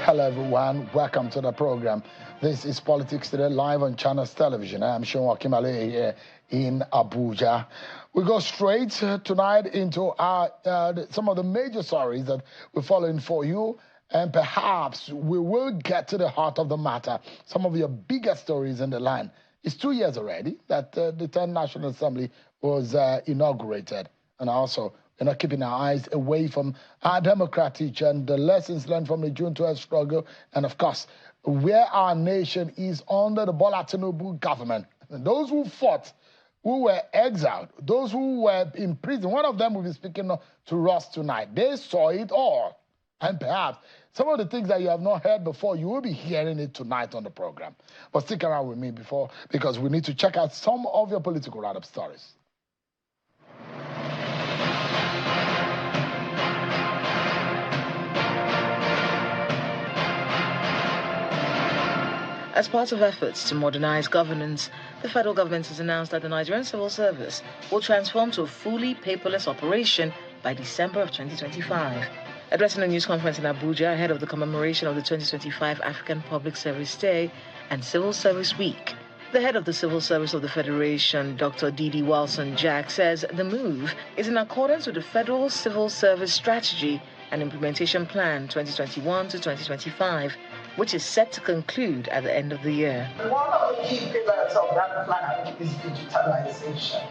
Hello everyone, welcome to the program. This is Politics Today live on Channels Television. I'm Sean Wakimale here in Abuja. We go straight tonight into our some of the major stories that we're following for you, and perhaps we will get to the heart of the matter. Some of your biggest stories in the land. It's 2 years already that the 10th National Assembly was inaugurated, and also we're not keeping our eyes away from our democratic and the lessons learned from the June 12 struggle, and of course, where our nation is under the Bola Tinubu government. And those who fought, who were exiled, those who were in prison, one of them will be speaking to us tonight. They saw it all. And perhaps some of the things that you have not heard before, you will be hearing it tonight on the program. But stick around with me because we need to check out some of your political write-up stories. As part of efforts to modernize governance, the federal government has announced that the Nigerian civil service will transform to a fully paperless operation by December of 2025. Addressing a news conference in Abuja ahead of the commemoration of the 2025 African Public Service Day and Civil Service Week, the head of the Civil Service of the Federation, Dr. Didi Walson-Jack, says the move is in accordance with the Federal Civil Service Strategy and Implementation Plan 2021 to 2025, which is set to conclude at the end of the year. One of the key pillars of that plan is digitalization.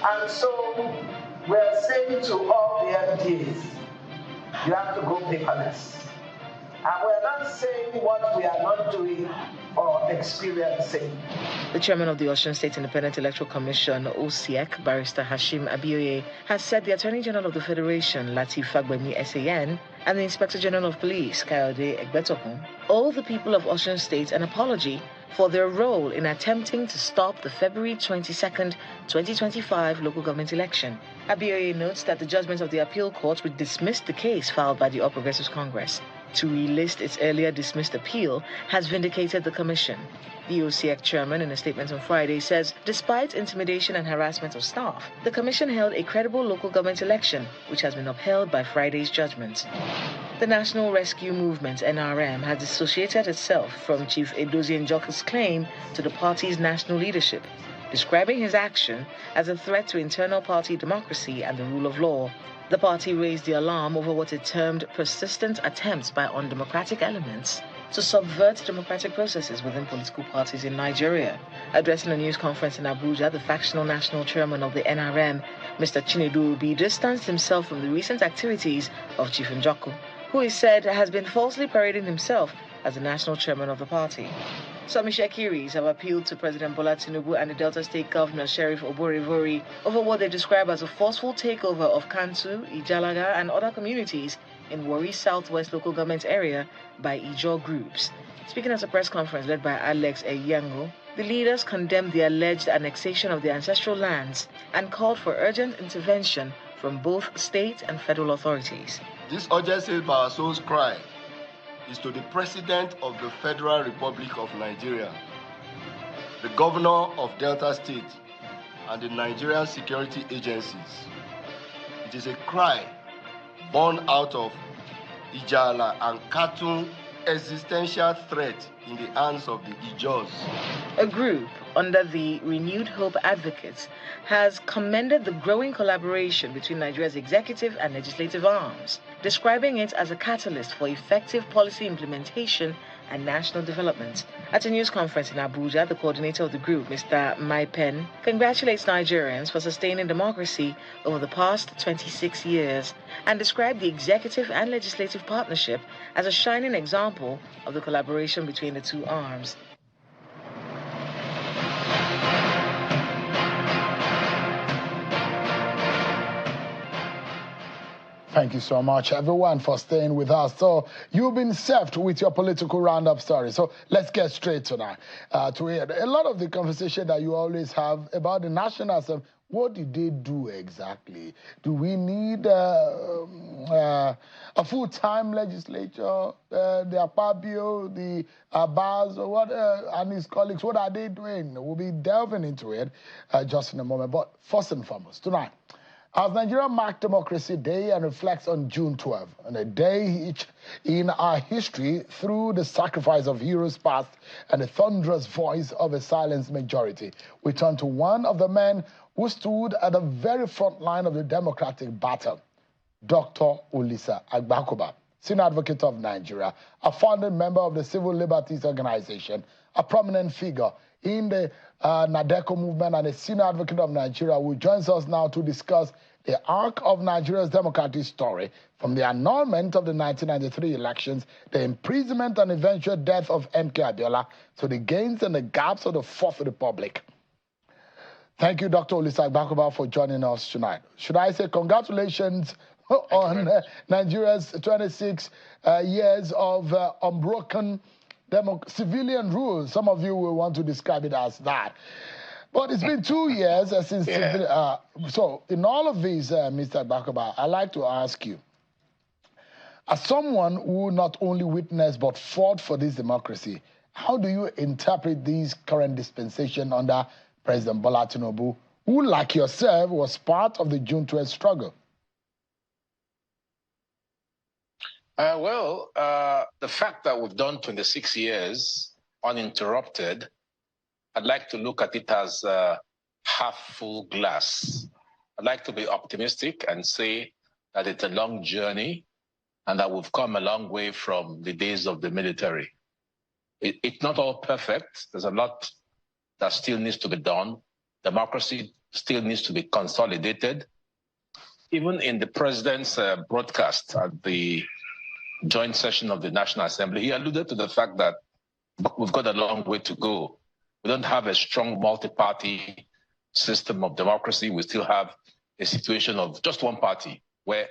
And so we're saying to all the MDs, you have to go paperless. And we're not saying what we are not doing or experiencing. The chairman of the Osun State Independent Electoral Commission, OCEC, Barrister Hashim Abioye, has said the Attorney General of the Federation, Lateef Fagbemi SAN, and the Inspector General of Police, Kayode Egbetokun, owe the people of Osun State an apology for their role in attempting to stop the February 22nd, 2025 local government election. Abioye notes that the judgment of the appeal court which dismissed the case filed by the All Progressives Congress to relist its earlier dismissed appeal has vindicated the commission. The OCEC chairman, in a statement on Friday, says despite intimidation and harassment of staff, the commission held a credible local government election, which has been upheld by Friday's judgment. The National Rescue Movement, NRM, has dissociated itself from Chief Edozie Njoku's claim to the party's national leadership, describing his action as a threat to internal party democracy and the rule of law. The party raised the alarm over what it termed persistent attempts by undemocratic elements to subvert democratic processes within political parties in Nigeria. Addressing a news conference in Abuja, the factional national chairman of the NRM, Mr. Chinedu Obi, distanced himself from the recent activities of Chief Njoku, who is said has been falsely parading himself as the national chairman of the party. Some Ishekiris have appealed to President Bola Tinubu and the Delta State Governor Sheriff Oborevori over what they describe as a forceful takeover of Kantu, Ijalaga, and other communities in Warri Southwest local government area by Ijaw groups. Speaking at a press conference led by Alex Eyango, the leaders condemned the alleged annexation of the ancestral lands and called for urgent intervention from both state and federal authorities. This urgency by our soul's cry is to the President of the Federal Republic of Nigeria, the Governor of Delta State, and the Nigerian security agencies. It is a cry born out of Ijala and Katun existential threat in the hands of the Ijaws. A group under the Renewed Hope Advocates has commended the growing collaboration between Nigeria's executive and legislative arms, describing it as a catalyst for effective policy implementation and national development. At a news conference in Abuja, the coordinator of the group, Mr. Maipen, congratulates Nigerians for sustaining democracy over the past 26 years and described the executive and legislative partnership as a shining example of the collaboration between the two arms. Thank you so much, everyone, for staying with us. So you've been served with your political roundup story. So let's get straight to that. To hear a lot of the conversation that you always have about the National Assembly. What did they do exactly? Do we need a full-time legislature? The Akpabio, the Abbas, or what, and his colleagues, what are they doing? We'll be delving into it just in a moment. But first and foremost, tonight, As Nigeria marks Democracy Day and reflects on June 12, and a day in our history through the sacrifice of heroes past and the thunderous voice of a silenced majority, we turn to one of the men who stood at the very front line of the democratic battle, Dr. Olisa Agbakoba, Senior Advocate of Nigeria, a founding member of the Civil Liberties Organization, a prominent figure in the NADECO movement and a senior advocate of Nigeria, who joins us now to discuss the arc of Nigeria's democratic story from the annulment of the 1993 elections, the imprisonment and eventual death of M.K. Abiola, to the gains and the gaps of the Fourth Republic. Thank you, Dr. Olisa Agbakoba, for joining us tonight. Should I say congratulations on Nigeria's 26 years of unbroken civilian rule? Some of you will want to describe it as that. But it's been 2 years since... so in all of these, Mr. Agbakoba, I'd like to ask you, as someone who not only witnessed but fought for this democracy, how do you interpret this current dispensation under President Bola Tinubu, who, like yourself, was part of the June 12 struggle? The fact that we've done 26 years uninterrupted, I'd like to look at it as a half-full glass. I'd like to be optimistic and say that it's a long journey and that we've come a long way from the days of the military. It's not all perfect. There's a lot that still needs to be done. Democracy still needs to be consolidated. Even in the president's broadcast at the joint session of the National Assembly, he alluded to the fact that we've got a long way to go. We don't have a strong multi-party system of democracy. We still have a situation of just one party where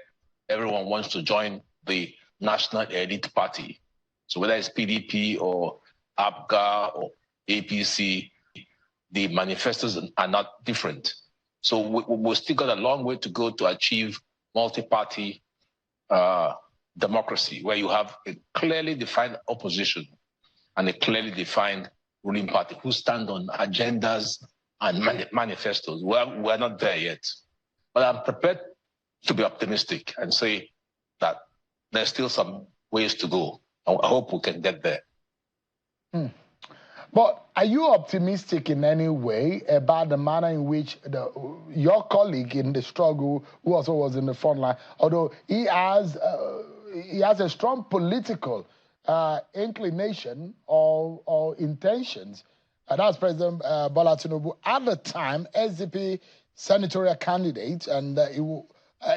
everyone wants to join the national elite party. So whether it's PDP or APGA or APC, the manifestos are not different. So we've still got a long way to go to achieve multi-party democracy, where you have a clearly defined opposition and a clearly defined ruling party who stand on agendas and manifestos. We're not there yet. But I'm prepared to be optimistic and say that there's still some ways to go. I hope we can get there. But are you optimistic in any way about the manner in which your colleague in the struggle, who also was in the front line, although he has a strong political inclination or intentions, that's President Bola Tinubu, at the time, SDP senatorial candidate, and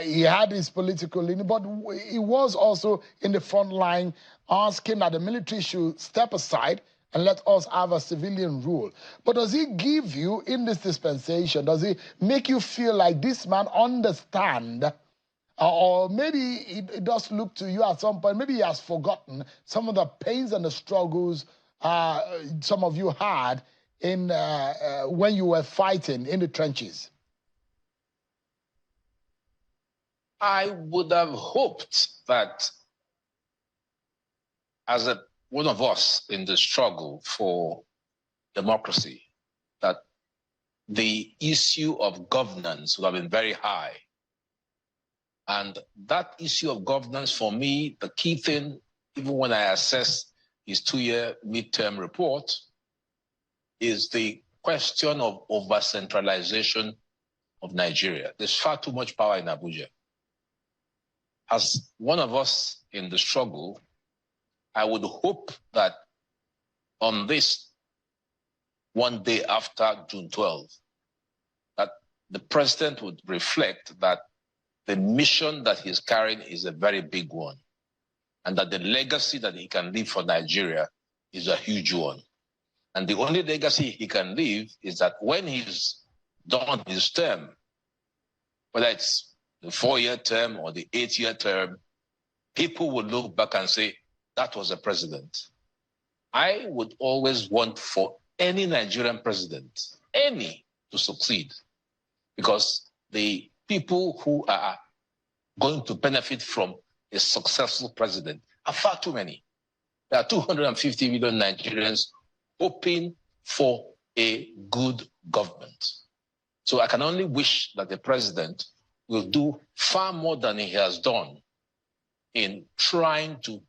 he had his political leaning, but he was also in the front line asking that the military should step aside and let us have a civilian rule. But does he give you, in this dispensation, does he make you feel like this man understands, or maybe it does look to you at some point, maybe he has forgotten some of the pains and the struggles some of you had in when you were fighting in the trenches? I would have hoped that as one of us in the struggle for democracy, that the issue of governance would have been very high. And that issue of governance, for me, the key thing, even when I assess his 2-year midterm report, is the question of over-centralization of Nigeria. There's far too much power in Abuja. As one of us in the struggle, I would hope that on this one day after June 12, that the president would reflect that the mission that he's carrying is a very big one, and that the legacy that he can leave for Nigeria is a huge one. And the only legacy he can leave is that when he's done his term, whether it's the 4-year term or the 8-year term, people will look back and say, that was a president. I would always want for any Nigerian president, any, to succeed, because the people who are going to benefit from a successful president are far too many. There are 250 million Nigerians hoping for a good government. So I can only wish that the president will do far more than he has done in trying to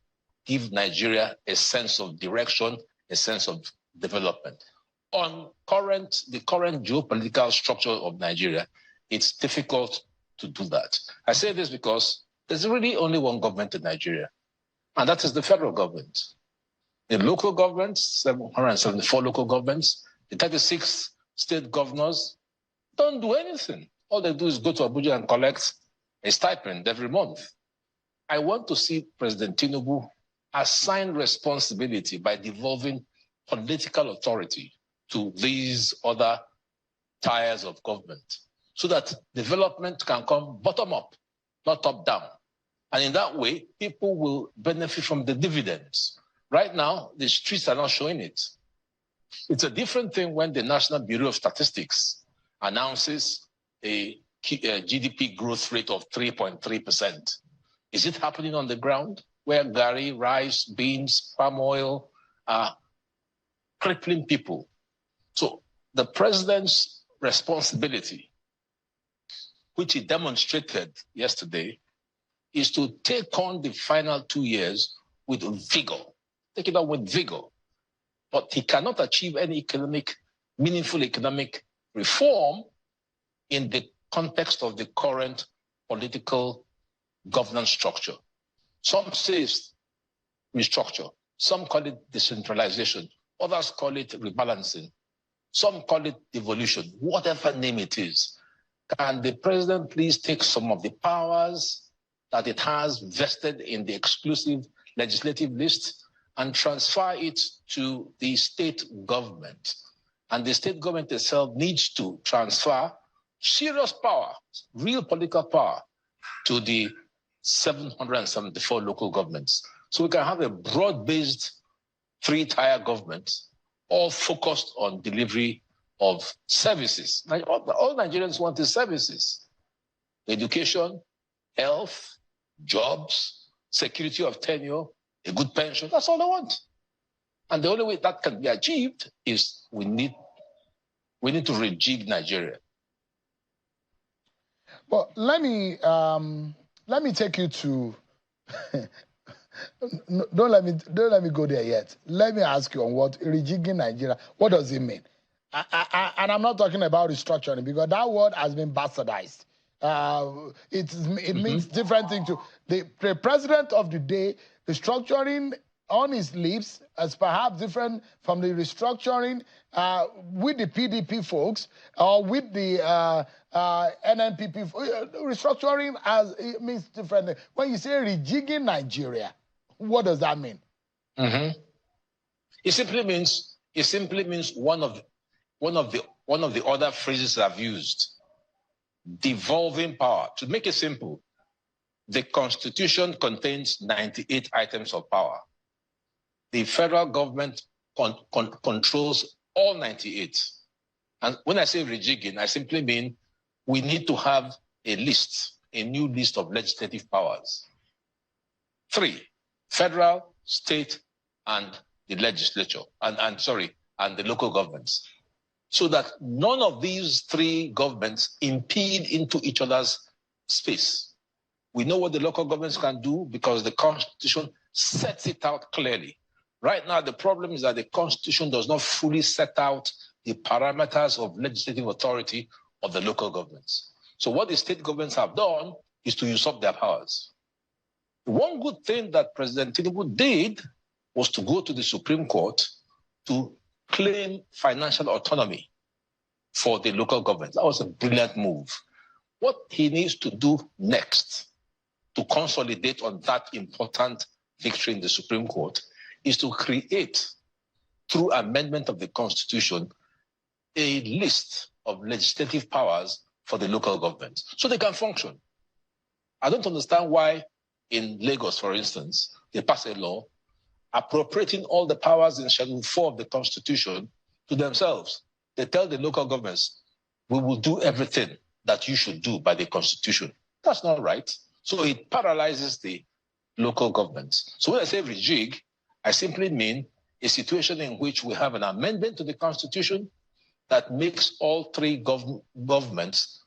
give Nigeria a sense of direction, a sense of development. On the current geopolitical structure of Nigeria, it's difficult to do that. I say this because there's really only one government in Nigeria, and that is the federal government. The local governments, 774 local governments, the 36 state governors don't do anything. All they do is go to Abuja and collect a stipend every month. I want to see President Tinubu assign responsibility by devolving political authority to these other tiers of government so that development can come bottom up, not top down. And in that way, people will benefit from the dividends. Right now, the streets are not showing it. It's a different thing when the National Bureau of Statistics announces a GDP growth rate of 3.3%. Is it happening on the ground where gari, rice, beans, palm oil are crippling people? So the president's responsibility, which he demonstrated yesterday, is to take on the final 2 years with vigor. Take it on with vigor. But he cannot achieve any meaningful economic reform in the context of the current political governance structure. Some say it's restructure. Some call it decentralization. Others call it rebalancing. Some call it devolution. Whatever name it is. Can the president please take some of the powers that it has vested in the exclusive legislative list and transfer it to the state government? And the state government itself needs to transfer serious power, real political power, to the 774 local governments. So we can have a broad-based three-tier government, all focused on delivery of services. All Nigerians want is services. Education, health, jobs, security of tenure, a good pension. That's all they want. And the only way that can be achieved is we need to rejig Nigeria. Well, let me take you to. don't let me go there yet. Let me ask you on what rejigging Nigeria. What does it mean? And I'm not talking about restructuring because that word has been bastardized. It means different things to the president of the day. The structuring on his lips is perhaps different from the restructuring with the PDP folks or with the NNPP. Restructuring it means different. When you say rejigging Nigeria, what does that mean? It simply means one of the other phrases I've used. Devolving power. To make it simple, the Constitution contains 98 items of power. The federal government controls all 98. And when I say rejigging, I simply mean we need to have a new list of legislative powers. 3, federal, state, and the legislature, and the local governments. So that none of these 3 governments impede into each other's space. We know what the local governments can do because the Constitution sets it out clearly. Right now, the problem is that the Constitution does not fully set out the parameters of legislative authority of the local governments. So what the state governments have done is to usurp their powers. One good thing that President Tinubu did was to go to the Supreme Court to claim financial autonomy for the local government. That was a brilliant move. What he needs to do next to consolidate on that important victory in the Supreme Court is to create, through amendment of the Constitution, a list of legislative powers for the local government so they can function. I don't understand why in Lagos, for instance, they pass a law appropriating all the powers in Schedule 4 of the Constitution to themselves. They tell the local governments, we will do everything that you should do by the Constitution. That's not right. So it paralyzes the local governments. So when I say rejig, I simply mean a situation in which we have an amendment to the Constitution that makes all 3 governments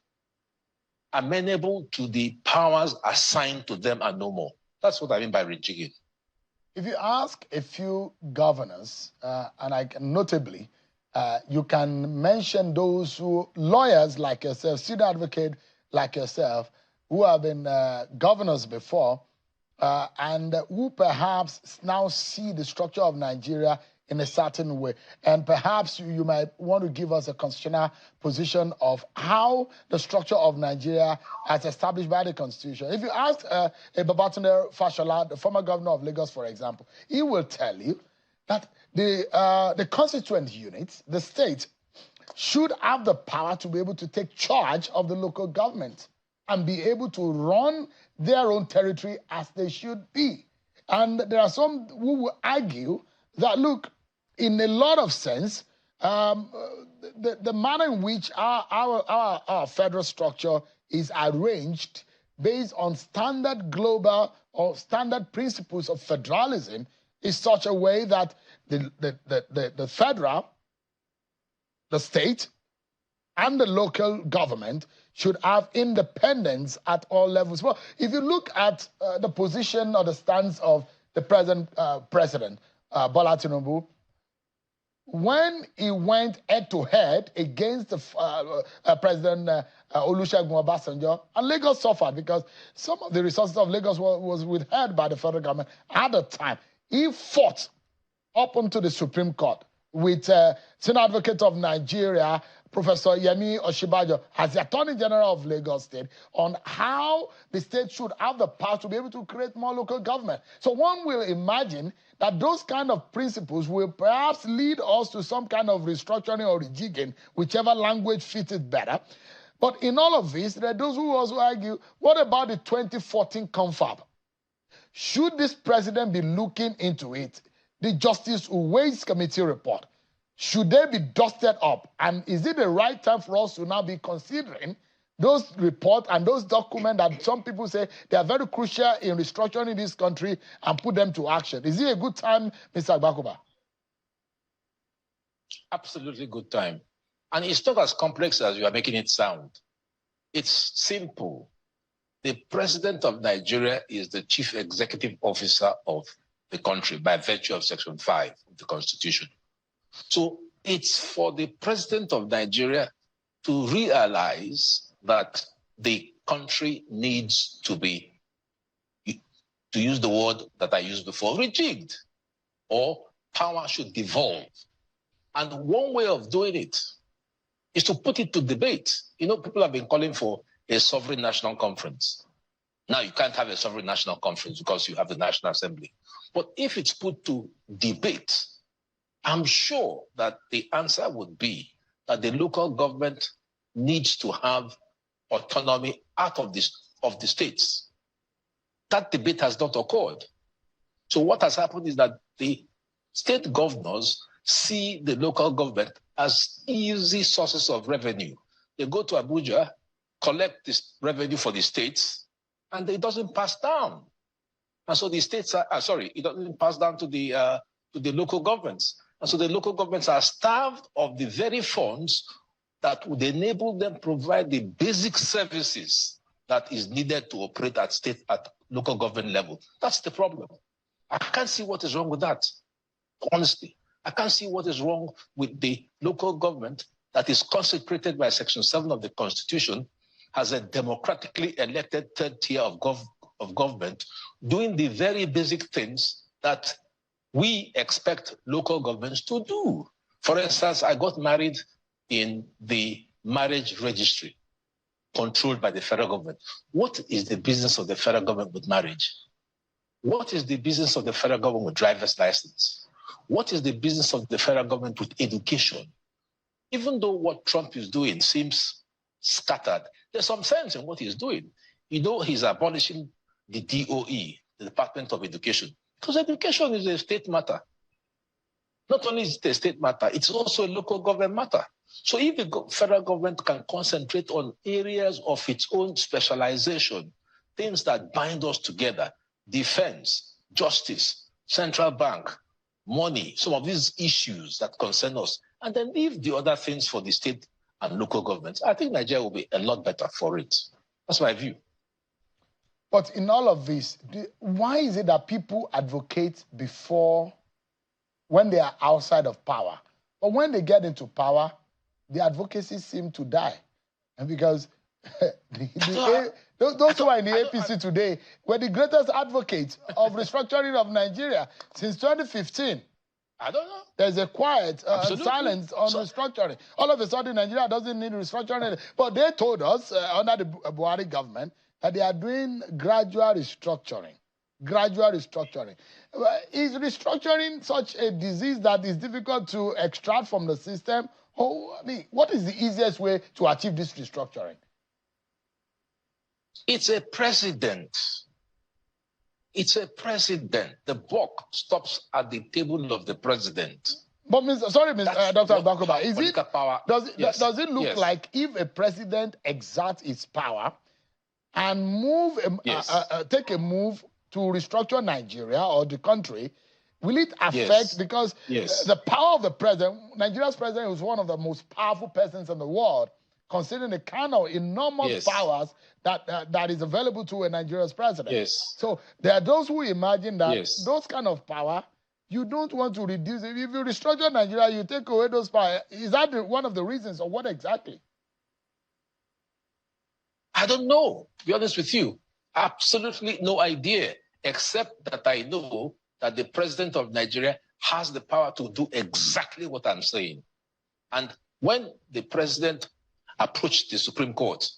amenable to the powers assigned to them and no more. That's what I mean by rejigging. If you ask a few governors, and notably, you can mention those lawyers like yourself, senior advocate like yourself, who have been governors before, and who perhaps now see the structure of Nigeria in a certain way. And perhaps you might want to give us a constitutional position of how the structure of Nigeria as established by the Constitution. If you ask Babatunde Fashola, the former governor of Lagos, for example, he will tell you that the constituent units, the state, should have the power to be able to take charge of the local government and be able to run their own territory as they should be. And there are some who will argue that, look, in a lot of sense, the manner in which our federal structure is arranged based on standard global or standard principles of federalism is such a way that the federal, the state, and the local government should have independence at all levels. Well, if you look at the position or the stance of the present president, Bola Tinubu, when he went head-to-head against the President Olusegun Obasanjo, and Lagos suffered because some of the resources of Lagos was withheld by the federal government at the time. He fought up onto the Supreme Court with Senior Advocate of Nigeria, Professor Yemi Oshibajo, as the Attorney General of Lagos State, on how the state should have the power to be able to create more local government. So one will imagine that those kind of principles will perhaps lead us to some kind of restructuring or rejigging, whichever language fits it better. But in all of this, there are those who also argue, what about the 2014 confab? Should this president be looking into it? The Justice Uwais Committee report, should they be dusted up? And is it the right time for us to now be considering those reports and those documents that some people say they are very crucial in restructuring this country and put them to action? Is it a good time, Mr. Agbakoba? Absolutely good time. And it's not as complex as you are making it sound. It's simple. The president of Nigeria is the chief executive officer of the country by virtue of Section 5 of the Constitution. So it's for the president of Nigeria to realize that the country needs to be, to use the word that I used before, rejigged, or power should devolve. And one way of doing it is to put it to debate. You know, people have been calling for a sovereign national conference. Now, you can't have a sovereign national conference because you have the National Assembly. But if it's put to debate, I'm sure that the answer would be that the local government needs to have autonomy out of the states. That debate has not occurred. So what has happened is that the state governors see the local government as easy sources of revenue. They go to Abuja, collect this revenue for the states, and it doesn't pass down. And so the states are, it doesn't pass down to the local governments. And so the local governments are starved of the very funds that would enable them provide the basic services that is needed to operate at local government level. That's the problem. I can't see what is wrong with that, honestly. I can't see what is wrong with the local government that is consecrated by Section 7 of the Constitution as a democratically elected third tier of government doing the very basic things that we expect local governments to do. For instance, I got married in the marriage registry controlled by the federal government. What is the business of the federal government with marriage? What is the business of the federal government with driver's license? What is the business of the federal government with education? Even though what Trump is doing seems scattered, there's some sense in what he's doing. You know, he's abolishing the DOE, the Department of Education, because education is a state matter. Not only is it a state matter, it's also a local government matter. So if the federal government can concentrate on areas of its own specialization, things that bind us together, defense, justice, central bank, money, some of these issues that concern us, and then leave the other things for the state and local governments, I think Nigeria will be a lot better for it. That's my view. But in all of this, why is it that people advocate before when they are outside of power? But when they get into power, the advocacy seems to die. And because those who are in the APC today were the greatest advocates of restructuring of Nigeria since 2015. I don't know. There's a quiet silence on restructuring. All of a sudden, Nigeria doesn't need restructuring. But they told us under the Buhari government that they are doing gradual restructuring. Gradual restructuring. Is restructuring such a disease that is difficult to extract from the system? Oh, I mean, what is the easiest way to achieve this restructuring? It's a precedent. It's a precedent. The buck stops at the table of the president. But, Dr. Agbakoba, does it look like if a president exerts its power and take a move to restructure Nigeria or the country, will it affect, because the power of the president, Nigeria's president is one of the most powerful persons in the world, considering the kind of enormous powers that is available to a Nigeria's president. Yes. So there are those who imagine that those kind of power, you don't want to reduce it. If you restructure Nigeria, you take away those power. Is that one of the reasons, or what exactly? I don't know, to be honest with you. Absolutely no idea, except that I know that the president of Nigeria has the power to do exactly what I'm saying. And when the president approached the Supreme Court,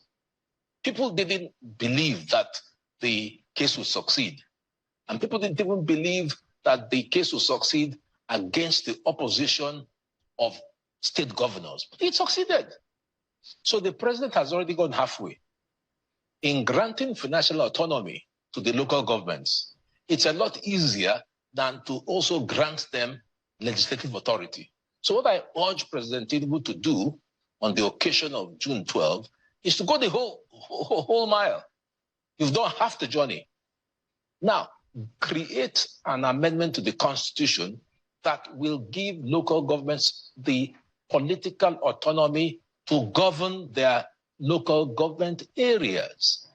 people didn't believe that the case would succeed. And people didn't even believe that the case would succeed against the opposition of state governors. But it succeeded. So the president has already gone halfway. In granting financial autonomy to the local governments, it's a lot easier than to also grant them legislative authority. So what I urge President Tinubu to do on the occasion of June 12 is to go the whole mile. You've done half the journey. Now, create an amendment to the Constitution that will give local governments the political autonomy to govern their local government areas.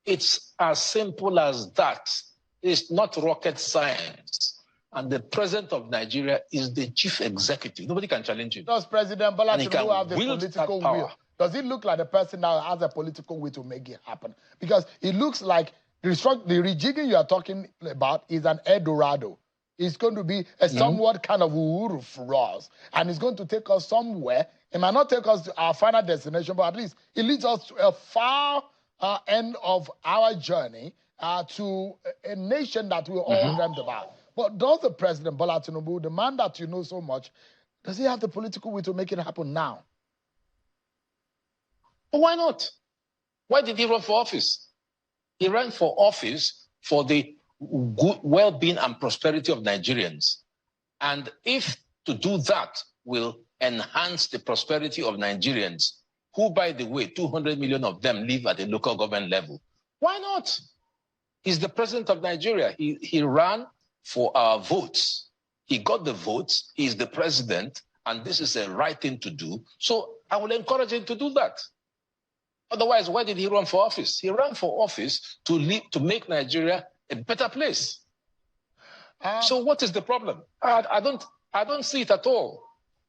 It's as simple as that. It's not rocket science. And the president of Nigeria is the chief executive. Nobody can challenge him. Does President Bola Tinubu have the political will? Does it look like the person now has a political will to make it happen? Because it looks like the rejigging you are talking about is an Eldorado. It's going to be a somewhat kind of Uhuru for us. And it's going to take us somewhere. It might not take us to our final destination, but at least it leads us to a far end of our journey to a nation that we all dreamt about. But does the President Bola Tinubu, the man that you know so much, does he have the political will to make it happen now? Well, why not? Why did he run for office? He ran for office for the good well-being and prosperity of Nigerians. And if to do that will enhance the prosperity of Nigerians, who, by the way, 200 million of them live at the local government level, why not? He's the president of Nigeria. He ran for our votes. He got the votes. He's the president, and this is a right thing to do. So I will encourage him to do that. Otherwise, why did he run for office? He ran for office to make Nigeria a better place. So what is the problem? I don't see it at all.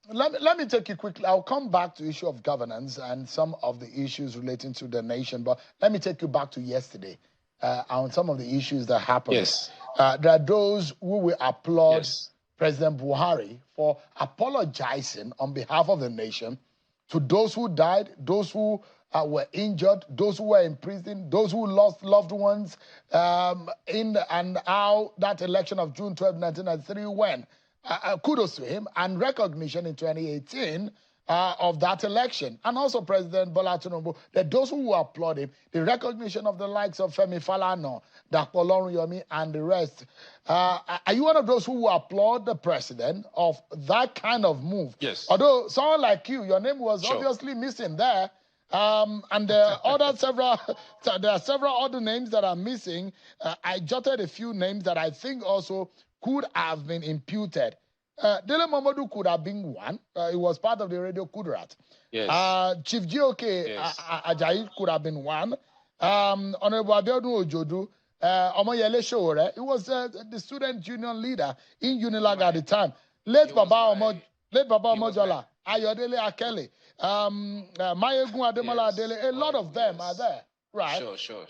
Let me take you quickly. I'll come back to the issue of governance and some of the issues relating to the nation, but let me take you back to yesterday on some of the issues that happened. Yes. There are those who will applaud President Buhari for apologizing on behalf of the nation to those who died, those who were injured, those who were in prison, those who lost loved ones in and out that election of June 12, 1993 went. Kudos to him and recognition in 2018 of that election. And also President Bola Tinubu, that those who applaud him, the recognition of the likes of Femi Falana, Dapo Yomi, and the rest. Are you one of those who applaud the president of that kind of move? Yes. Although someone like you, your name was obviously missing there. And there are several other names that are missing. I jotted a few names that I think also could have been imputed. Dele Momodu could have been one. He was part of the Radio Kudrat. Yes. Chief GOK Ajayi could have been one. Honorable Abiodun Ojodu, Omoyele Showore, he was the student union leader in Unilag at the time. Late Baba Omojola, Ayodele Akele, Mayegun Ademola Adele, a lot of them are there, right? Sure.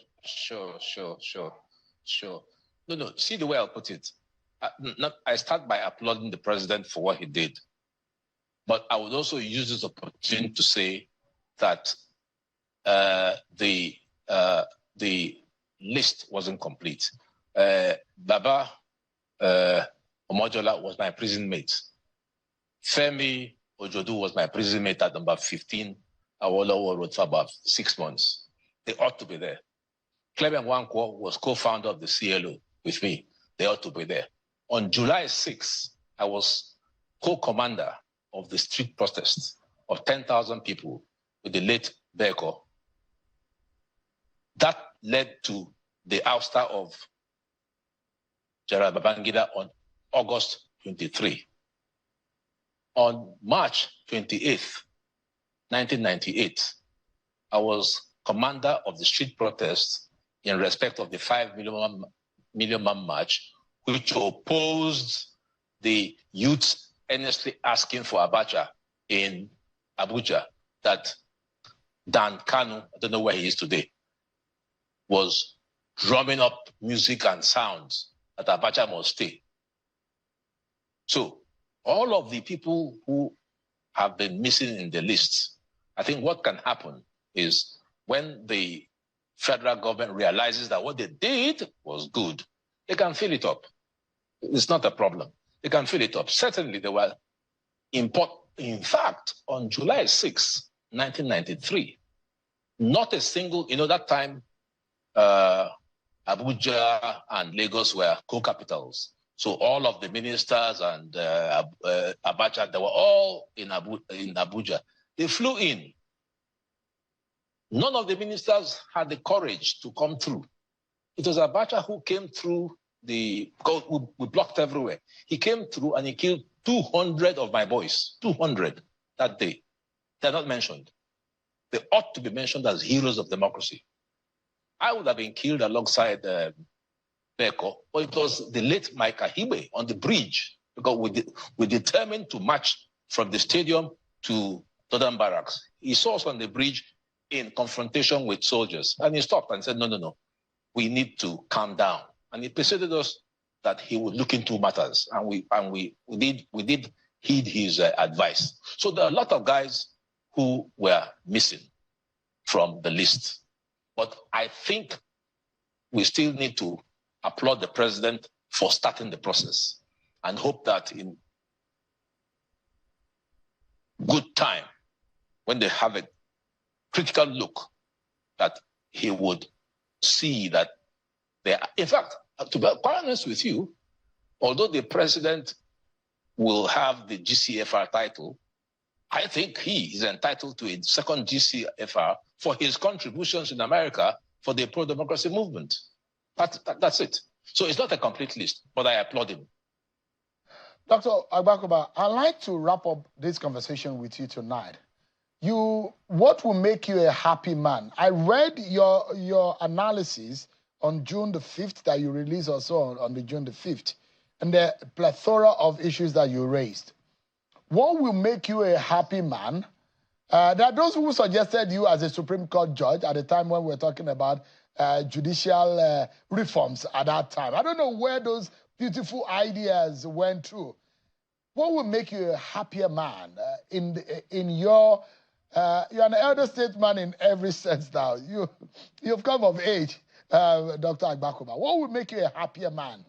No. See the way I'll put it. I start by applauding the president for what he did. But I would also use this opportunity to say that the list wasn't complete. Baba Omojola was my prison mate. Femi Ojodu was my prison mate at number 15. Awolowo wrote for about 6 months. They ought to be there. Clement Nwankwo was co-founder of the CLO with me. They ought to be there. On July 6, I was co-commander of the street protest of 10,000 people with the late Beko. That led to the ouster of General Babangida on August 23. On March 28th, 1998, I was commander of the street protest in respect of the 5 million man march, which opposed the youth earnestly asking for Abacha in Abuja, that Dan Kanu, I don't know where he is today, was drumming up music and sounds that Abacha must stay. So all of the people who have been missing in the list, I think what can happen is when the federal government realizes that what they did was good, they can fill it up. It's not a problem. They can fill it up. Certainly they were important. In fact, on July 6, 1993, not a single, that time, Abuja and Lagos were co-capitals. So all of the ministers and Abacha, they were all in Abuja. They flew in. None of the ministers had the courage to come through. It was Abacha who came through we blocked everywhere. He came through and he killed 200 of my boys, 200 that day. They're not mentioned. They ought to be mentioned as heroes of democracy. I would have been killed alongside Beko, but it was the late Mike Ahibe on the bridge, because we determined to march from the stadium to Northern Barracks. He saw us on the bridge in confrontation with soldiers, and he stopped and said, no, we need to calm down. And he persuaded us that he would look into matters, and we did heed his advice. So there are a lot of guys who were missing from the list. But I think we still need to applaud the president for starting the process and hope that in good time, when they have a critical look, that he would see that they are, in fact, to be quite honest with you, although the president will have the GCFR title, I think he is entitled to a second GCFR for his contributions in America for the pro-democracy movement. That's it. So it's not a complete list, but I applaud him. Dr. Agbakoba, I'd like to wrap up this conversation with you tonight. What will make you a happy man? I read your analysis on June the 5th that you released also on the June the 5th, and the plethora of issues that you raised. What will make you a happy man? There are those who suggested you as a Supreme Court judge at the time when we were talking about judicial reforms at that time. I don't know where those beautiful ideas went through. What will make you a happier man in your... you're an elder statesman in every sense now. You've come of age, Dr. Agbakoba. What will make you a happier man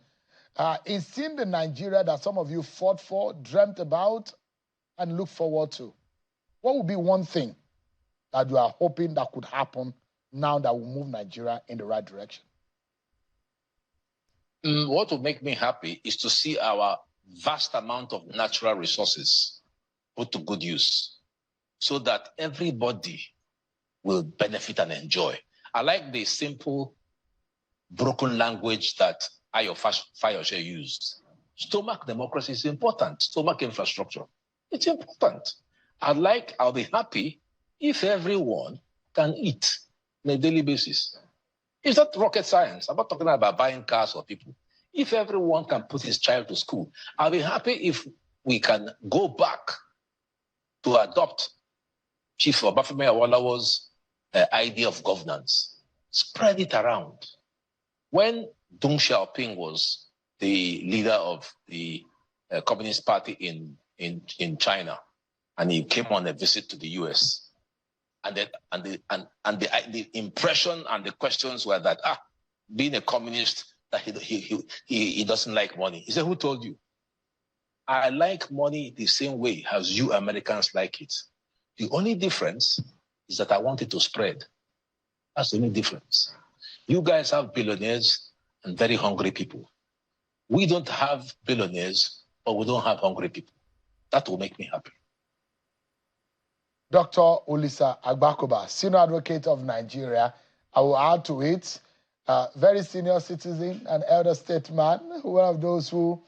in seeing the Nigeria that some of you fought for, dreamt about, and look forward to? What would be one thing that you are hoping that could happen now that will move Nigeria in the right direction? What will make me happy is to see our vast amount of natural resources put to good use so that everybody will benefit and enjoy. I like the simple, broken language that Ayo Fayose used. Stomach democracy is important. Stomach infrastructure, it's important. I'll be happy if everyone can eat on a daily basis. It's not rocket science. I'm not talking about buying cars for people. If everyone can put his child to school, I'll be happy if we can go back to adopt Chief Obafemi Awolowo's idea of governance. Spread it around. When Deng Xiaoping was the leader of the Communist Party in China, and he came on a visit to the US, and the impression and the questions were that being a communist, that he doesn't like money. He said, "Who told you? I like money the same way as you Americans like it. The only difference is that I want it to spread. That's the only difference. You guys have billionaires and very hungry people. We don't have billionaires, but we don't have hungry people. That will make me happy." Dr. Olisa Agbakoba, senior advocate of Nigeria. I will add to it, very senior citizen and elder statesman, one of those who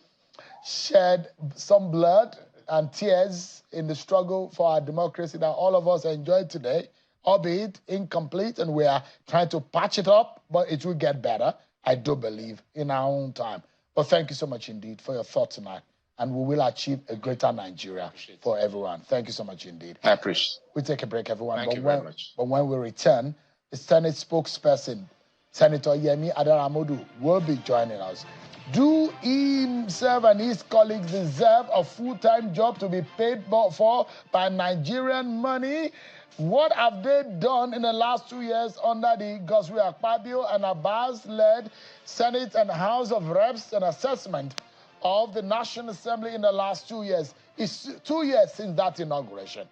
shed some blood and tears in the struggle for our democracy that all of us enjoy today, albeit incomplete, and we are trying to patch it up, but it will get better, I do believe, in our own time. But thank you so much indeed for your thought tonight, and we will achieve a greater Nigeria for everyone. Thank you so much indeed. I appreciate it. We take a break, everyone. Thank you very much. But when we return, the Senate spokesperson, Senator Yemi Adaramodu, will be joining us. Do himself and his colleagues deserve a full-time job to be paid for by Nigerian money? What have they done in the last 2 years under the Godswill Akpabio and Abbas-led Senate and House of Reps? An assessment of the National Assembly in the last 2 years. It's 2 years since that inauguration.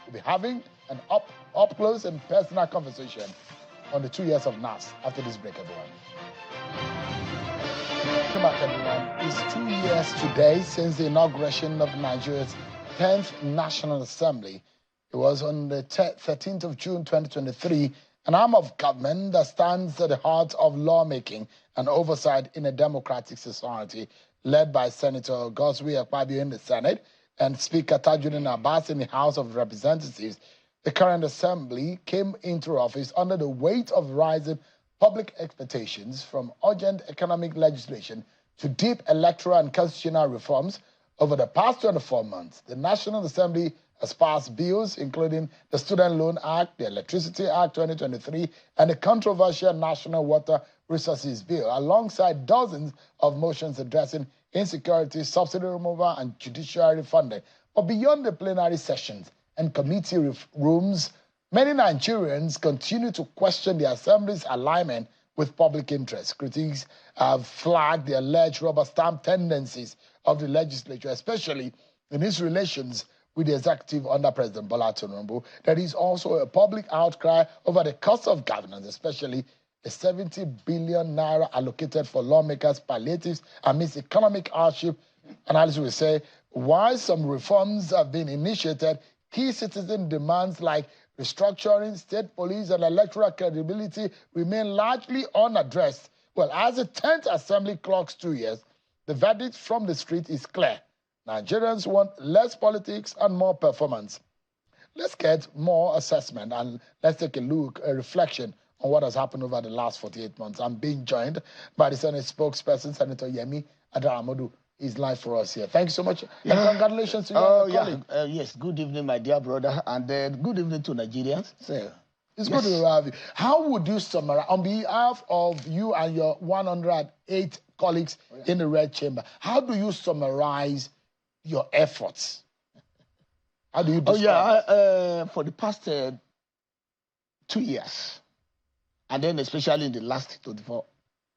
We'll be having an up-close and personal conversation on the 2 years of NASS after this break, everyone. Welcome back, everyone. It's 2 years today since the inauguration of Nigeria's 10th National Assembly. It was on the 13th of June 2023, an arm of government that stands at the heart of lawmaking and oversight in a democratic society, led by Senator Godswill Akpabio in the Senate and Speaker Tajuddin Abbas in the House of Representatives. The current assembly came into office under the weight of rising public expectations, from urgent economic legislation to deep electoral and constitutional reforms. Over the past 24 months, the National Assembly has passed bills including the Student Loan Act, the Electricity Act 2023, and the controversial National Water Resources Bill, alongside dozens of motions addressing insecurity, subsidy removal, and judiciary funding. But beyond the plenary sessions and committee rooms, many Nigerians continue to question the Assembly's alignment with public interest. Critics have flagged the alleged rubber stamp tendencies of the legislature, especially in its relations with the executive under President Bola Tinubu. There is also a public outcry over the cost of governance, especially the 70 billion naira allocated for lawmakers' palliatives amidst economic hardship. Analysts will say, while some reforms have been initiated, key citizen demands like restructuring, state police, and electoral credibility remain largely unaddressed. Well, as the 10th Assembly clocks 2 years, the verdict from the street is clear. Nigerians want less politics and more performance. Let's get more assessment and let's take a look, a reflection on what has happened over the last 48 months. I'm being joined by the Senate spokesperson, Senator Yemi Adaramodu. Is live for us here. Thank you so much. And congratulations to you and your colleague. Yes, good evening, my dear brother, and good evening to Nigerians. So, it's good to have you. How would you summarize, on behalf of you and your 108 colleagues in the Red Chamber, how do you summarize your efforts? How do you describe for the past 2 years, and then especially in the last 24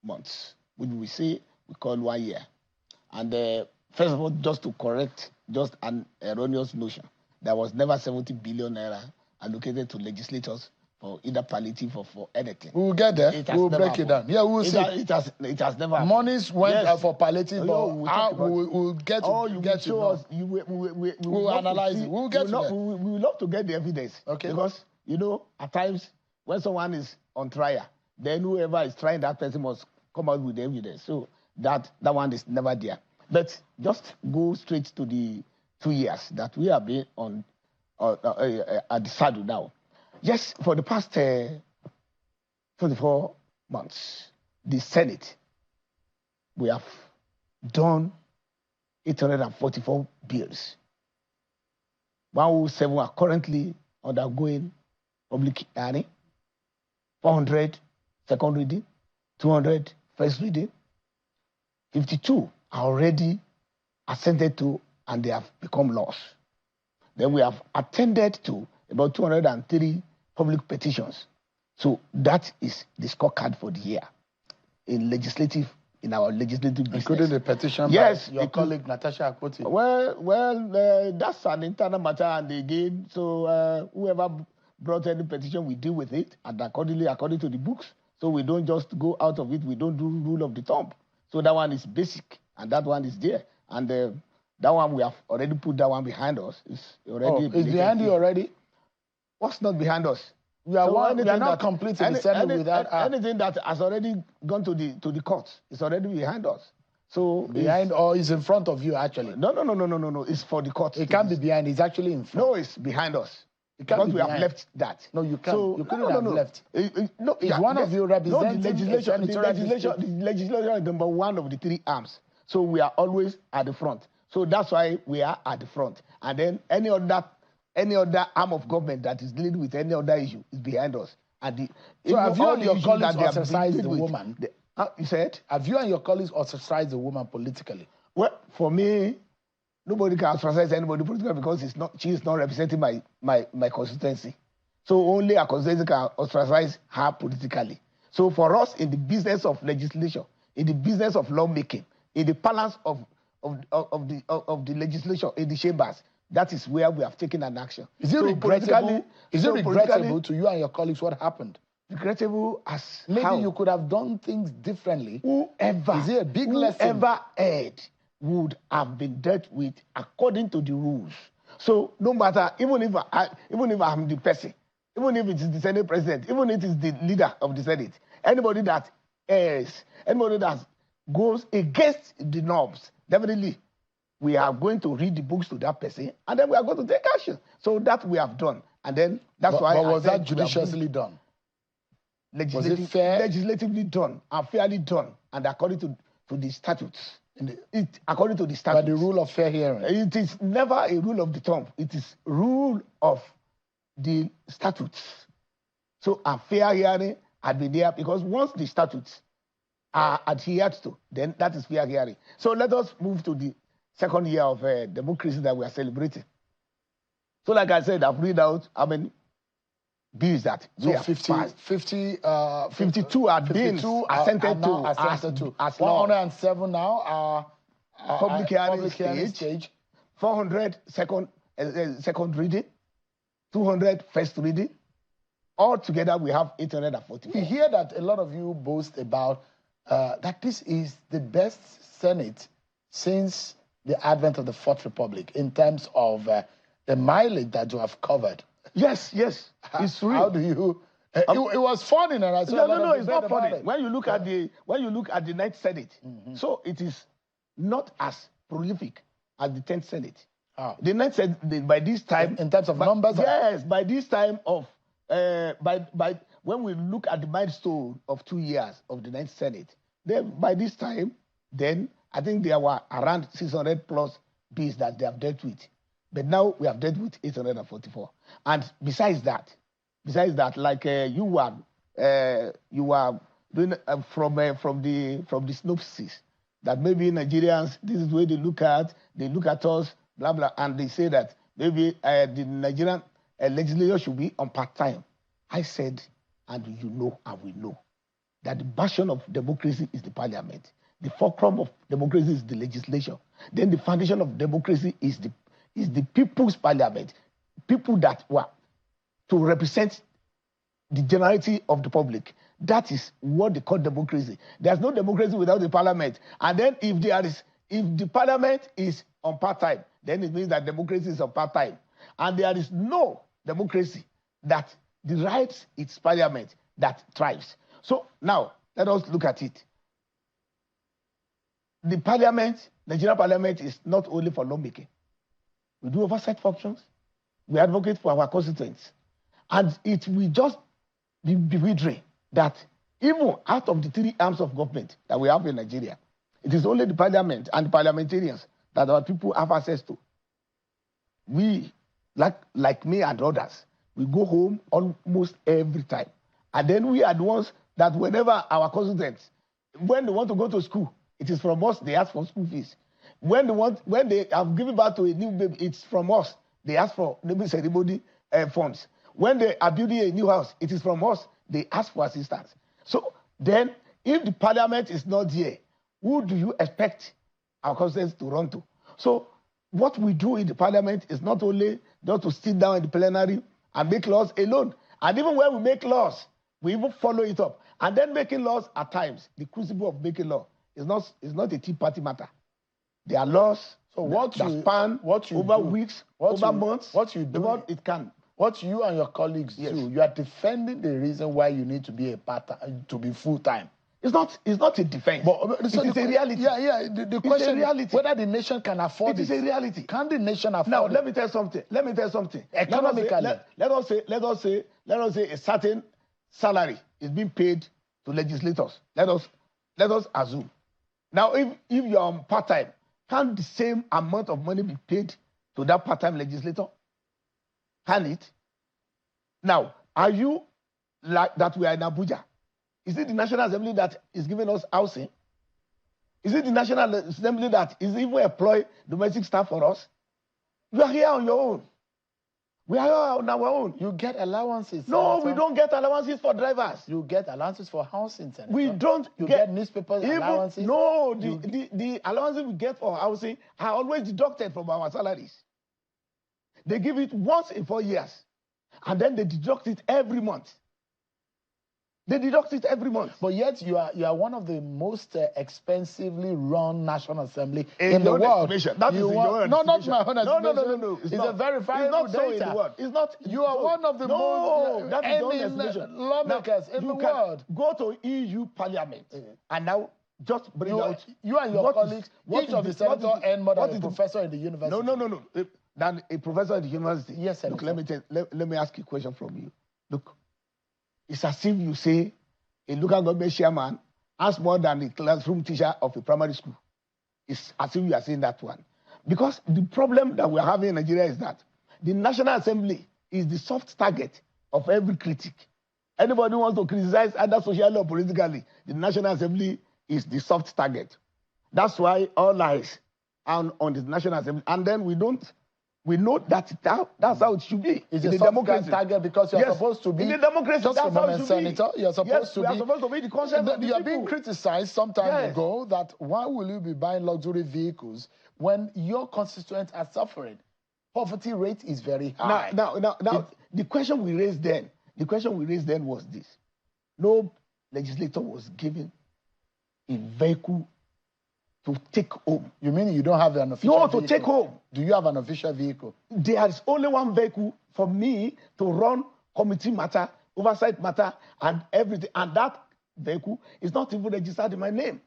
months, which we call 1 year. And first of all, just to correct just an erroneous notion, there was never 70 billion naira allocated to legislators for either palliative or for anything. We'll get there. We'll break it down. Yeah, we'll see. It has never happened. Monies went for palliative, but we'll get to us. We'll analyze it. We'll get to that. We will love to get the evidence. Okay. Because, at times, when someone is on trial, then whoever is trying, that person must come out with the evidence. So that one is never there. But just go straight to the 2 years that we have been on at the saddle now. Yes, for the past 24 months, the Senate, we have done 844 bills. 107 are currently undergoing public hearing, 400 second reading, 200 first reading, 52 are already assented to and they have become laws. Then we have attended to about 203 public petitions. So that is the scorecard for the year in our legislative business. Including the petition yes, by your colleague Natasha Akpoti. Well, that's an internal matter, and again, so whoever brought any petition, we deal with it, and according to the books. So we don't just go out of it. We don't do rule of the thumb. So that one is basic, and that one is there, and that one we have already put that one behind us. It's already. It's behind you already. What's not behind us? We are not completing the Senate without anything that has already gone to the courts. It's already behind us. So behind or is in front of you actually? No. It's for the courts. It can't be behind. It's actually in front. No, it's behind us. Because we have left that. No, you can't. So, you couldn't have left. No, it's one of you representing the legislation is number one of the three arms. So we are always at the front. So that's why we are at the front. And then any other arm of government that is dealing with any other issue is behind us. And so have you and your colleagues ostracized the woman? You said? Have you and your colleagues ostracized the woman politically? Well, for me, nobody can ostracize anybody politically because she is not representing my constituency. So only a constituency can ostracize her politically. So for us, in the business of legislation, in the business of lawmaking, in the balance of the legislation, in the chambers, that is where we have taken an action. Is it regrettable? Is it regrettable to you and your colleagues what happened? Regrettable as maybe how? You could have done things differently. Whoever is it a big lesson? Whoever erred would have been dealt with according to the rules. So no matter, even if I'm the person, even if it is the Senate president, even if it is the leader of the Senate, anybody that errs, anybody that goes against the norms, definitely we are going to read the books to that person, and then we are going to take action. So that we have done, and then that's why. But was that judiciously done? Was it fair? Legislatively done and fairly done, and according to the statutes. According to the statutes. But the rule of fair hearing. It is never a rule of the thumb. It is rule of the statutes. So a fair hearing had been there because once the statutes are adhered to, then that is fair hearing. So let us move to the second year of democracy that we are celebrating. So like I said, I've read out how many bills that we have passed. 52 are being assented to as law. 107 now are public hearing stage. 400 second reading, 200 first reading. Altogether, we have 844. We hear that a lot of you boast about that this is the best Senate since the advent of the Fourth Republic in terms of the mileage that you have covered. Yes, it's real. How do you? It was funny, and I saw no, it's not funny. When you look at the Ninth Senate, so it is not as prolific as the 10th Senate. Oh. The Ninth Senate by this time, in terms of numbers, yes, by this time of by when we look at the milestone of 2 years of the Ninth Senate, then by this time, then I think there were around 600 plus bills that they have dealt with. But now we have dealt with 844. And besides that, like you were doing from the synopsis that maybe Nigerians, this is the way they look at us, blah blah, and they say that maybe the Nigerian legislature should be on part-time. I said, and you know, and we know, that the bastion of democracy is the parliament. The fulcrum of democracy is the legislature. Then the foundation of democracy is the people's parliament, people that were to represent the generality of the public. That is what they call democracy. There's no democracy without the parliament. And then if the parliament is on part-time, then it means that democracy is on part-time. And there is no democracy that derives its parliament that thrives. So now, let us look at it. The parliament, Nigerian parliament, is not only for lawmaking. We do oversight functions. We advocate for our constituents. And it will just be bewildering that Even out of the 3 arms of government that we have in Nigeria, it is only the parliament and the parliamentarians that our people have access to. We, like me and others, we go home almost every time. And then we are the ones that whenever our constituents, when they want to go to school, it is from us they ask for school fees. When they have given birth to a new baby, it's from us they ask for naming ceremony funds. When they are building a new house, it is from us they ask for assistance. So then, if the parliament is not here, who do you expect our constituents to run to? So what we do in the parliament is not only just to sit down in the plenary and make laws alone. And even when we make laws, we even follow it up. And then making laws at times, the crucible of making law is not a Tea Party matter. There are laws that span over weeks, over months. What you do, because it can. What you and your colleagues do, you are defending the reason why you need to be to be full-time. It's not a defense. But so it is a reality. Yeah. The question is whether the nation can afford it. It is a reality. Can the nation afford it? Now, let me tell you something. Economically. Let us say a certain salary is being paid to legislators. Let us assume. Now, if you are on part-time, can the same amount of money be paid to that part-time legislator? Can it? Now, are you like that we are in Abuja? Is it the National Assembly that is giving us housing? Is it the National Assembly that is even employ domestic staff for us? You are here on your own. We are here on our own. You get allowances. No, Senator. we don't get allowances for drivers. You get allowances for housing, Senator. We don't get newspapers allowances. No, the allowances we get for housing are always deducted from our salaries. They give it once in 4 years, and then they deduct it every month. But yet you are one of the most expensively run National Assembly in the world. That is your not my own estimation. No. It's a verifiable data. So in the world. It's not. You are one of the most lawmakers in the world. Go to EU Parliament and now just bring out. You and your colleagues. Each of the senators and more than a professor in the university. No. Than a professor at the university. Yes, sir. Look, let me ask you a question from you. Look, it's as if you say a local government chairman has more than a classroom teacher of a primary school. It's as if you are saying that one. Because the problem that we're having in Nigeria is that the National Assembly is the soft target of every critic. Anybody who wants to criticize either socially or politically, the National Assembly is the soft target. That's why all eyes are on the National Assembly. And then we know that's how it should be. It's a democracy target because you're supposed to be in the democracy. Just that's a moment, Senator. You're supposed to be the conscience of the You are people. being criticized some time ago that why will you be buying luxury vehicles when your constituents are suffering? Poverty rate is very high. Now, the question we raised then was this: no legislator was given a vehicle to take home. You mean you don't have an official vehicle? No, to take home. Do you have an official vehicle? There is only one vehicle for me to run committee matter, oversight matter, and everything. And that vehicle is not even registered in my name.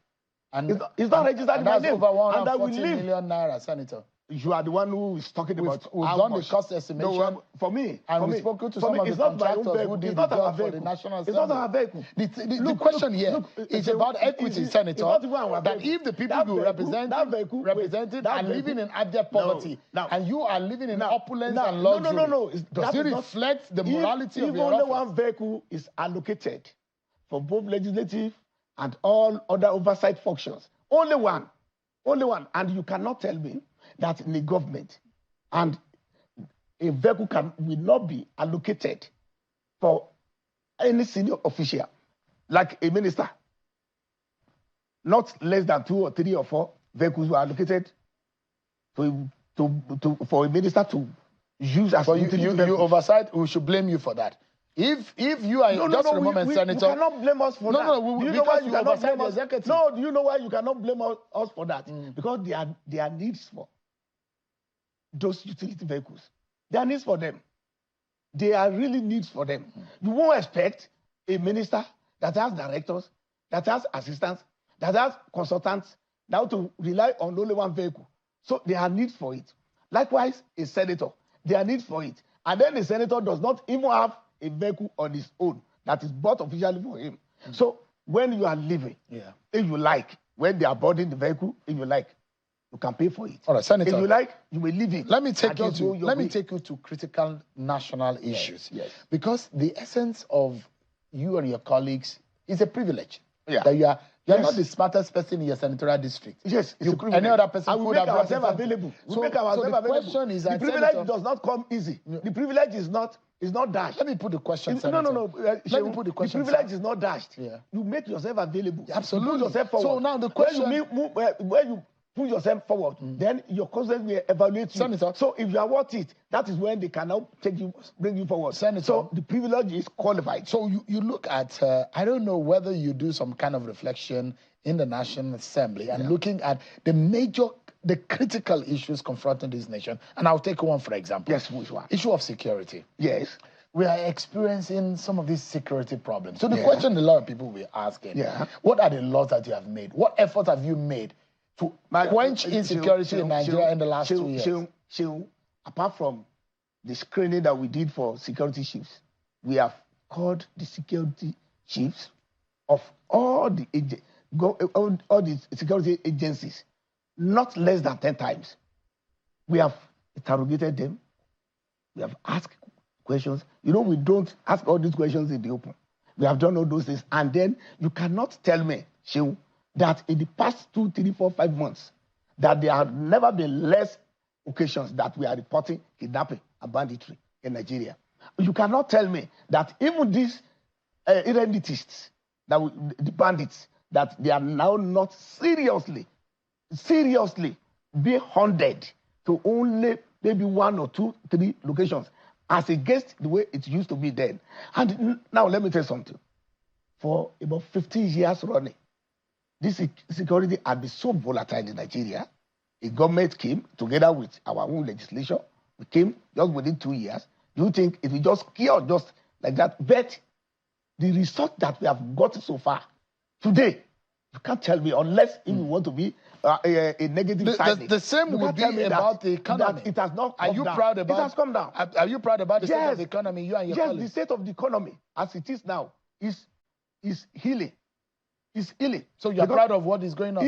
And it's not registered in my name. Over 140 million naira, Senator. You are the one who is talking about. We've done the cost estimation. No, for me. And we've spoken to some of the contractors who did the job for the National Assembly. It's not our vehicle. The question here is about equity, Senator. That if the people you represented are living in abject poverty, and you are living in opulence and luxury, no. Does it reflect the morality of your office? If only one office? vehicle is allocated for both legislative and all other oversight functions, only one, and you cannot tell me that in the government and a vehicle will not be allocated for any senior official, like a minister. Not less than 2 or 3 or 4 vehicles were allocated for a minister to use as you oversight. We should blame you for that. If you are Senator, you cannot blame us for that. Do you know why you cannot blame the executive? No, do you know why you cannot blame us for that? Because there are needs for those utility vehicles. There are needs for them. There are really needs for them. You won't expect a minister that has directors, that has assistants, that has consultants, now to rely on only one vehicle. So there are needs for it. Likewise, a senator, there are needs for it. And then the senator does not even have a vehicle on his own that is bought officially for him. So when you are leaving, if you like, when they are boarding the vehicle, if you like, you can pay for it. All right, Senator. If you like, you will leave it. Let me take you to critical national issues. Yes. Because the essence of you and your colleagues is a privilege. Yeah. That you are not the smartest person in your senatorial district. Yes, it's a privilege. Any other person could have ourselves available. We make ourselves available. Question is the privilege does not come easy. The privilege is not dashed. Let me put the question. No. Let me put the question. The privilege is not dashed. Yeah. You make yourself available. Absolutely. You put yourself forward. So now the question. When you put yourself forward, then your consent will evaluate you. Senator. So if you are worth it, that is when they can now bring you forward. Senator. So the privilege is qualified. So you look at, I don't know whether you do some kind of reflection in the National Assembly and looking at the critical issues confronting this nation. And I'll take one for example. Yes, which one? Issue of security. Yes. We are experiencing some of these security problems. So the question a lot of people will be asking, what are the laws that you have made? What efforts have you made to quench insecurity in Nigeria in the last 2 years? Apart from the screening that we did for security chiefs, we have called the security chiefs of all the security agencies, not less than 10 times. We have interrogated them. We have asked questions. We don't ask all these questions in the open. We have done all those things. And then you cannot tell me, Shehu, that in the past 2, 3, 4, 5 months, that there have never been less occasions that we are reporting kidnapping and banditry in Nigeria. You cannot tell me that even these irredentists, the bandits, that they are now not seriously being hunted to only maybe 1 or 2, 3 locations as against the way it used to be then. And now let me tell you something. For about 15 years running, this security had been so volatile in Nigeria. The government came together with our own legislation. We came just within 2 years. Do you think it will just cure just like that? But the result that we have got so far, today, you can't tell me unless if you want to be a negative side. The same would be about the economy. It has not come down. Are you proud about? It has come down. Are you proud about the state of the economy? You and your colleagues? The state of the economy, as it is now, is healing. Is healing. So you are proud of what is going on?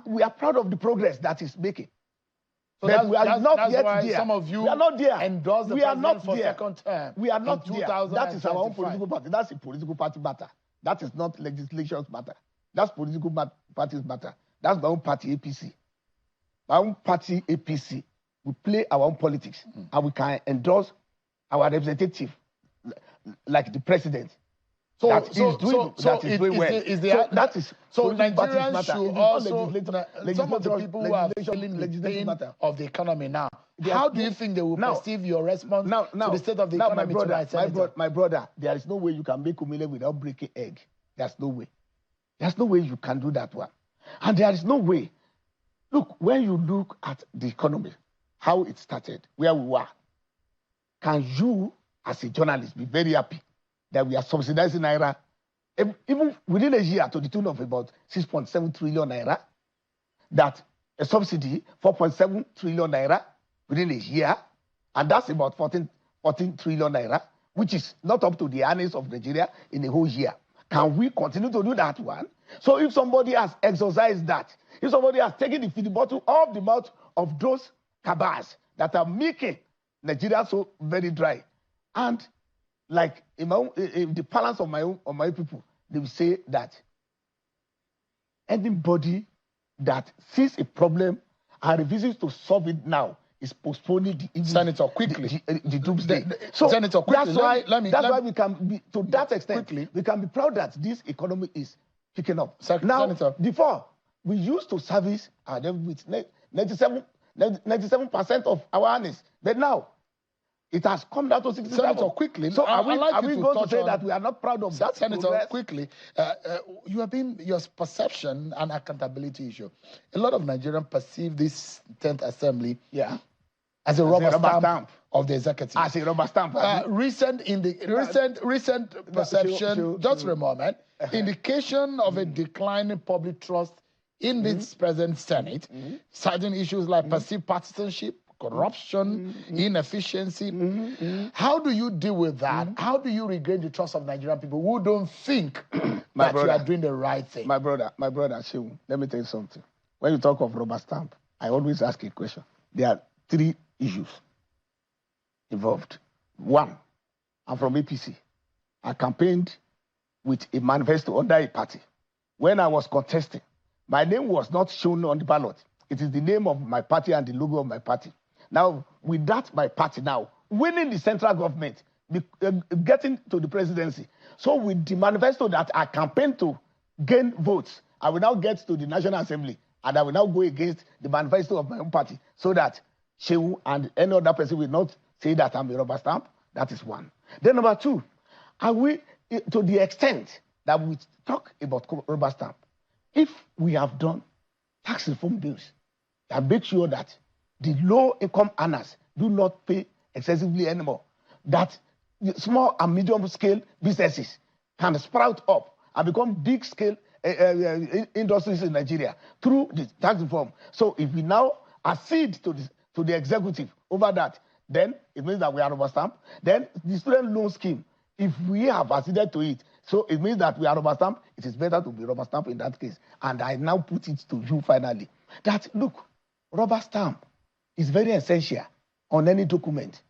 We are proud of the progress that is making. So but we are not yet why there. Some of you we are not there. Endorse the president for second term. We are not there. That is our own political party. That's a political party matter. That is not legislation's matter. That's political party's matter. That's my own party, APC. My own party, APC. We play our own politics. And we can endorse our representative, like the president. So Nigerians should also, some of the people who are feeling the pain of the economy now, how do you think they will perceive your response to the state of the economy tonight? My brother, there is no way you can make umile without breaking egg. There's no way. There's no way you can do that one. And there is no way. Look, when you look at the economy, how it started, where we were, can you, as a journalist, be very happy that we are subsidizing Naira, even within a year, to the tune of about 6.7 trillion Naira, that a subsidy, 4.7 trillion Naira within a year, and that's about 14 trillion Naira, which is not up to the earnings of Nigeria in a whole year. Can we continue to do that one? So if somebody has exercised that, if somebody has taken the feeding bottle off the mouth of those cabals that are making Nigeria so very dry, and like in the balance of my people, they will say that anybody that sees a problem and refuses to solve it now is postponing the Senator, quickly. The doomsday. So Senator, quickly, that's why we can be, to that extent, quickly, we can be proud that this economy is picking up. Senator, before we used to service with 97% of our earnings, but now it has come down to 67%. Senator, quickly. So are we going to say that we are not proud of that? Senator, progress? Quickly. Your perception and accountability issue. A lot of Nigerians perceive this 10th Assembly as a rubber stamp of the executive. As a rubber stamp. Recent perception, just for a moment, indication of a declining public trust in this present Senate, citing issues like perceived partisanship, corruption, inefficiency. How do you deal with that? How do you regain the trust of Nigerian people who don't think that you are doing the right thing? My brother, Shehu, let me tell you something. When you talk of rubber stamp, I always ask a question. There are 3 issues involved. 1, I'm from APC. I campaigned with a manifesto under a party. When I was contesting, my name was not shown on the ballot. It is the name of my party and the logo of my party. Now, with that, my party now, winning the central government, getting to the presidency. So with the manifesto that I campaigned to gain votes, I will now get to the National Assembly, and I will now go against the manifesto of my own party, so that Shehu and any other person will not say that I'm a rubber stamp. That is 1. Then number 2, are we, to the extent that we talk about rubber stamp, if we have done tax reform bills that make sure that the low-income earners do not pay excessively anymore, that small and medium-scale businesses can sprout up and become big-scale industries in Nigeria through the tax reform. So if we now accede to the executive over that, then it means that we are rubber stamp. Then the student loan scheme, if we have acceded to it, so it means that we are rubber stamp. It is better to be rubber stamp in that case. And I now put it to you finally, that look, rubber stamp is very essential on any document.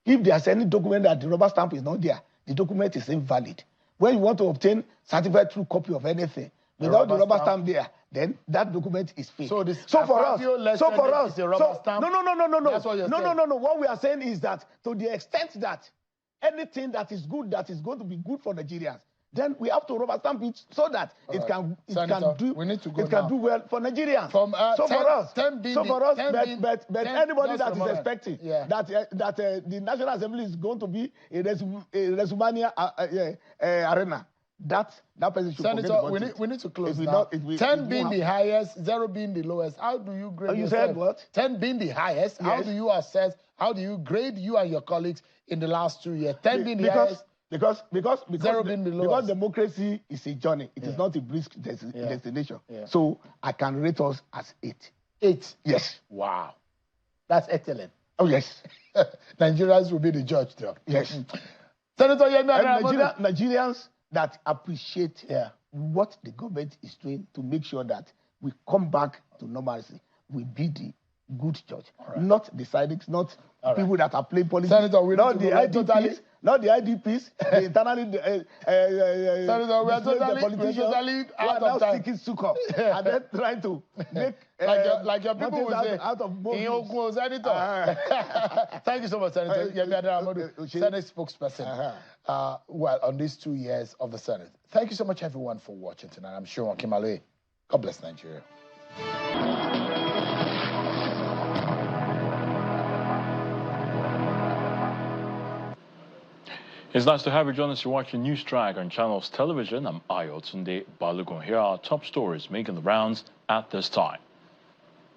If there's any document that the rubber stamp is not there, the document is invalid. When you want to obtain certified true copy of anything, without the rubber stamp there, then that document is fake. So for us, no. That's what you're saying. No. What we are saying is that to the extent that anything that is good, that is going to be good for Nigerians, then we have to rubber stamp it so that it can do well for Nigerians. But anybody that is expecting that the National Assembly is going to be a Resumania arena, that person should forget about it. We need to close now. 10 being the highest, 0 being the lowest. How do you grade yourself? You said what? 10 being the highest. Yes. How do you assess? How do you grade you and your colleagues in the last 2 years? 10 being the highest. Because 0 being the lowest. Because democracy is a journey. It is not a brisk destination. So I can rate us as 8. 8? Yes. Wow. That's excellent. Oh, yes. Nigerians will be the judge, though. Yes. Senator Nigerians that appreciate what the government is doing to make sure that we come back to normalcy will be the good judge. Not the sidings, not people that are playing politics. Senator, not the IDPs, not the IDPs, the internally Senator, we are totally out of time. Seeking succor and then trying to make like your people will say out of Thank you so much, Senator. Senate spokesperson. Well, on these 2 years of the Senate. Thank you so much, everyone, for watching tonight. I'm sure Kimale. God bless Nigeria. It's nice to have you join us. You're watching News Track on Channels Television. I'm Ayo Tunde Balogun. Here are our top stories making the rounds at this time.